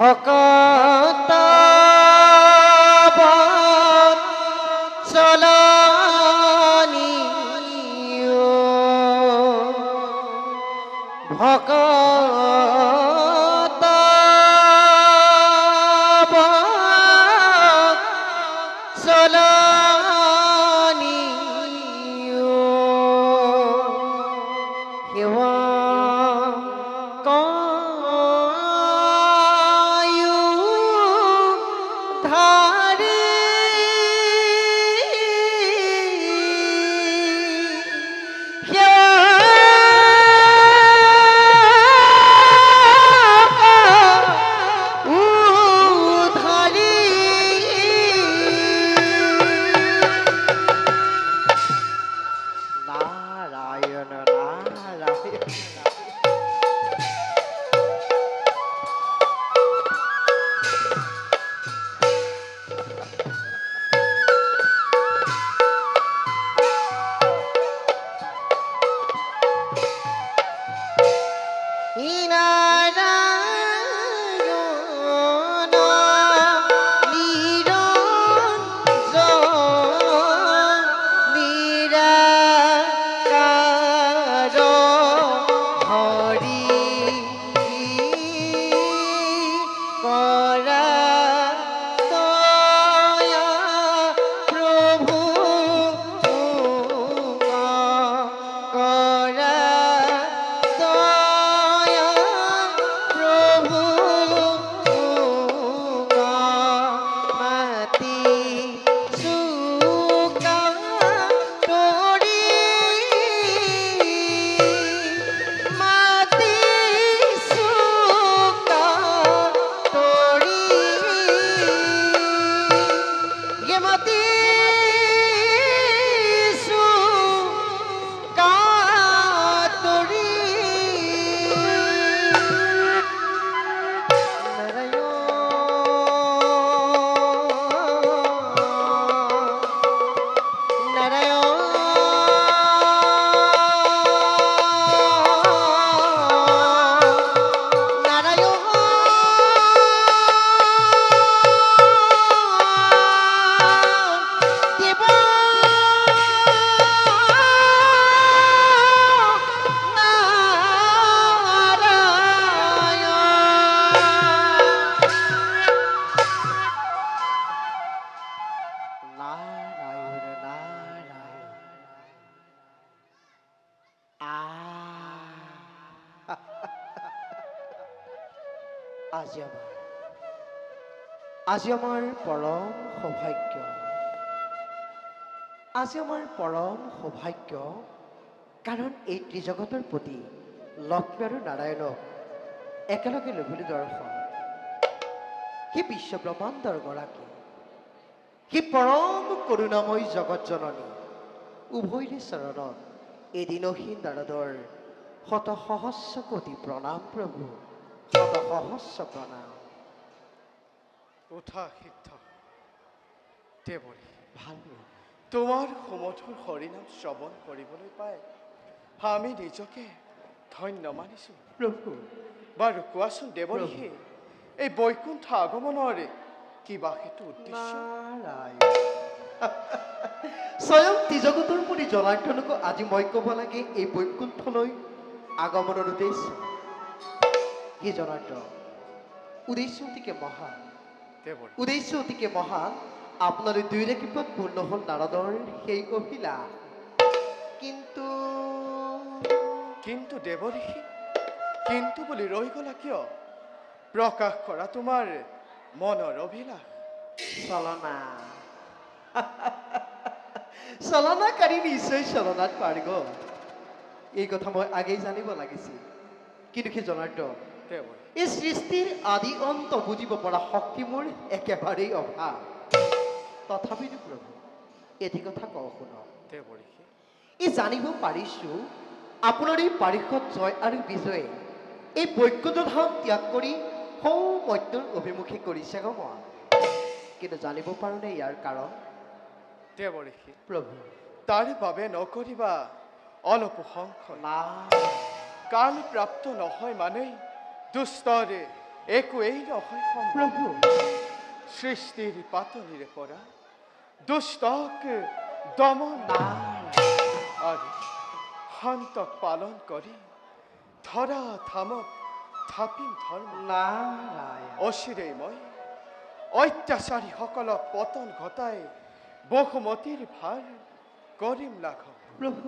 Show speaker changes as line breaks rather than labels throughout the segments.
ভকত চলনি ভকত চলনি সেৱা আজি আমাৰ পৰম সৌভাগ্য কাৰণ এই ত্ৰিজগতৰ প্ৰতি লক্ষ্মী আৰু নাৰায়ণক একেলগে লভিলো দৰ্শন সেই বিশ্ব ব্ৰহ্মাণ্ডৰ গৰাকী সেই পৰম কৰুণাময় জগত জননী উভয়ৰে চৰণত এদিনহীন নাৰদৰ শত সহস্ৰ কোটি প্ৰণাম প্ৰভু শত সহস্ৰ প্ৰণাম
উঠা সিদ্ধ দেৱৰী
ভাল
তোমাৰ সুমধুৰ হৰিনাম শ্ৰৱণ কৰিবলৈ পাই আমি নিজকে ধন্য মানিছো
প্ৰভু
বাৰু কোৱাচোন দেৱৰী এই বৈকুণ্ঠ আগমনৰে কিবা হেতু উদ্দেশ্য
স্বয়ং ত্ৰিজগতৰ প্ৰতি জনাৰ্দনকো আজি মই ক'ব লাগে এই বৈকুণ্ঠলৈ আগমনৰ উদ্দেশ্য হে জনাৰ্দন উদ্দেশ্য অতিকে মহান উদ্দেশ্য অতিকে মহান আপোনাৰ দুইৰে কৃপত পূৰ্ণ হ'ল নাৰদৰ সেই অভিলা
কিন্তু দেৱৰী কিন্তু বুলি ৰৈ গলা কিয় প্ৰকাশ কৰা তোমাৰ মনৰ অভিলাষ।
চলনা চলনাকাৰী নিশ্চয় চলনাত পাৰ্গ। এই কথা মই আগেই জানিব লাগিছিল, কিন্তু সেই জনাৰ্দন,
দেৱৰী
এই সৃষ্টিৰ আদি অন্ত বুজিব পৰা শক্তি মোৰ একেবাৰেই অভাৱ। তথাপিতো প্ৰভু, এটি কথা কওঁ শুনক।
দেৱৰী
এই জানিব পাৰিছোঁ আপোনাৰ এই পাৰিষদ জয় আৰু বিজয়ে এই বৈকুণ্ঠ ধাম ত্যাগ কৰি সৌ মত্যৰ অভিমুখে কৰিছে গমন, কিন্তু জানিব পাৰোঁনে ইয়াৰ কাৰণ?
দেৱৰী
প্ৰভু,
তাৰ বাবে নকৰিবা অলপ সংশয়।
না
কাল প্ৰাপ্ত নহয় মানে দুষ্টৰে একোৱেই নহয় সম্ভৱ।
প্ৰভু,
সৃষ্টিৰ পাতনিৰে পৰা দুষ্টক দমন আৰু শান্তক পালন কৰি ধৰা ধামত থাপিম ধৰ্ম।
নাৰায়ণ
অচিৰেই মই অত্যাচাৰীসকলক পতন ঘটাই বহুমতীৰ ভাৰ কৰিম লাঘৱ।
প্ৰভু,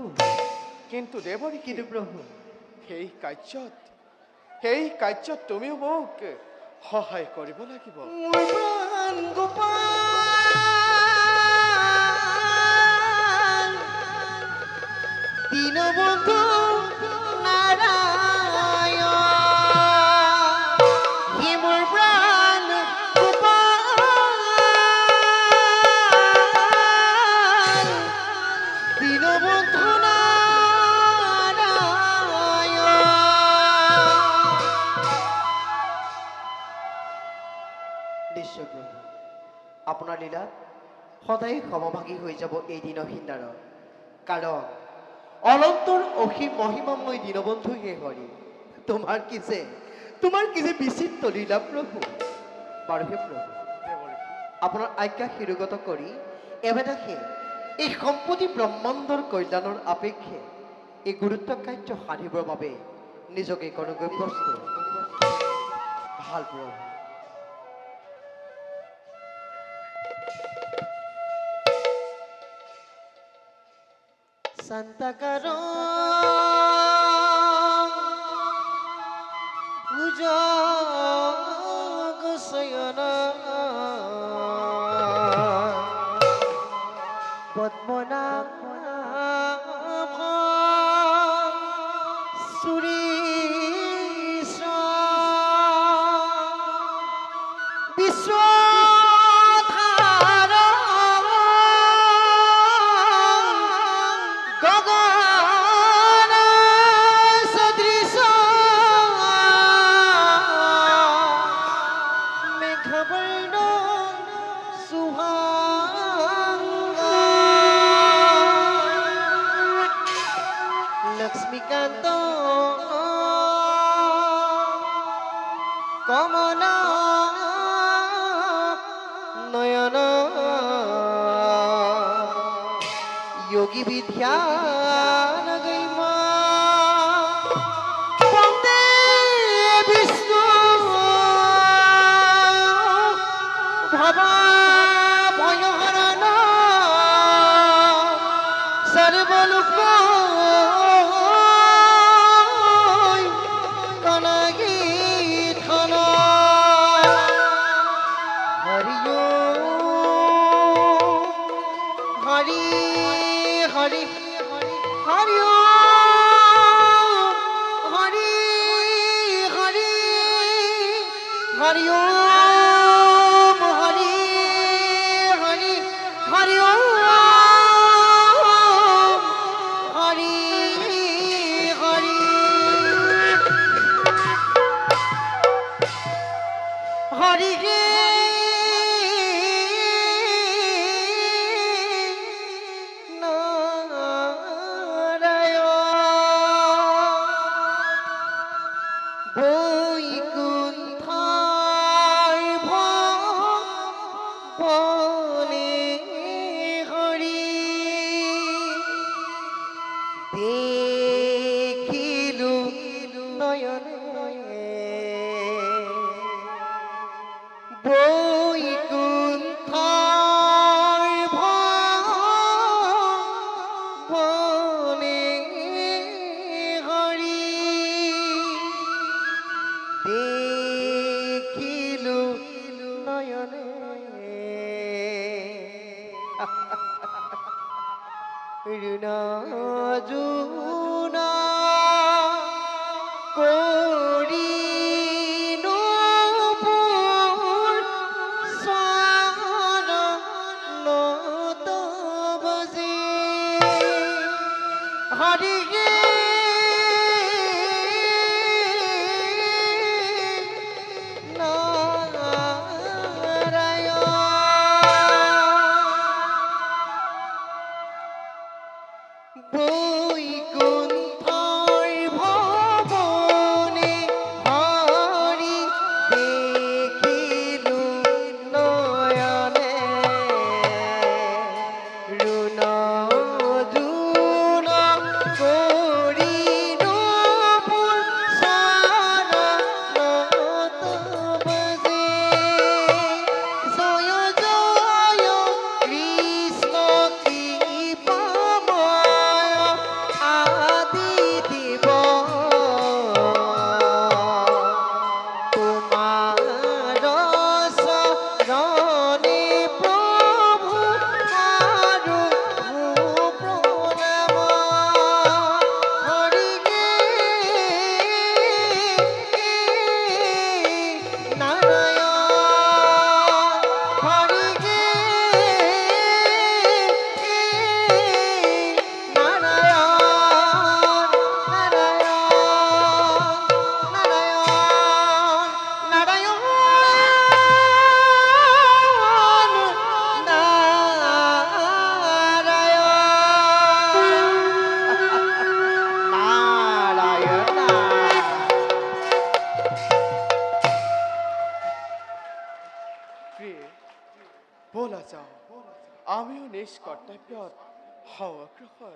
কিন্তু দেৱৰী
কিন্তু প্ৰভু,
সেই কাৰ্যত তুমিও মোক সহায় কৰিব লাগিব।
মোৰ প্ৰাণ গোপাল দীনবন্ধু নাৰায়ণ, হি মোৰ প্ৰাণ গোপাল দীনবন্ধু নাৰায়ণ। নিশ্চয় প্ৰভু, আপোনাৰ লীলাত সদায় সমভাগী হৈ যাব এই দিনহীনদাৰৰ, কাৰণ অনন্তৰ অসীম মহিমাময় দীনবন্ধু হে হৰি। তোমাৰ কি যে বিচিত্ৰ লীলা প্ৰভু। বাৰু হে প্ৰভু,
দেৱৰী
আপোনাৰ আজ্ঞা শিৰোগত কৰি এবেদাসে এই সম্পত্তি ব্ৰহ্মাণ্ডৰ কল্যাণৰ আপেক্ষে এই গুৰুত্ব কাৰ্য সাধিবৰ বাবে নিজকে কৰ্ণগৈ প্ৰস্তুত। ভাল প্ৰভু। Santacaro Puja Sayana Padmanabha Surisa Viswadhara Gagana Sadrisa Meghavarna Suhanga Lakshmikanta Kamala Nayana Yogi Vidya Nagaima Ponte Vishnu Bhava Bhayaharana Sarvalukha Kanagi Thana Hariyo Hari Hari Hari Hari Hari Hari Hari Hari Hari Hari Hari Hari দেখিলু নয়নে বৈকুণ্ঠৰ ভৱনে হৰি দেখিলু নয়নে নয়নে ঋণা জুনা করি হরিগে বৈকুণ্ঠর ভবনে হরি দেখিলু নয়নে রুণ June করি নূপুর শরণত বজে জয় জয় কৃষ্ণ কৃপাময় আদি দেব তোমার শরণে প্রভু আরো প্রণাম হরিগে নারায়ণ হরিগে নারায়ণ নারায়ণ
প্ৰিয়ে বলা যাওঁ আমিও নিজ কৰ্তব্যত অগ্ৰসৰ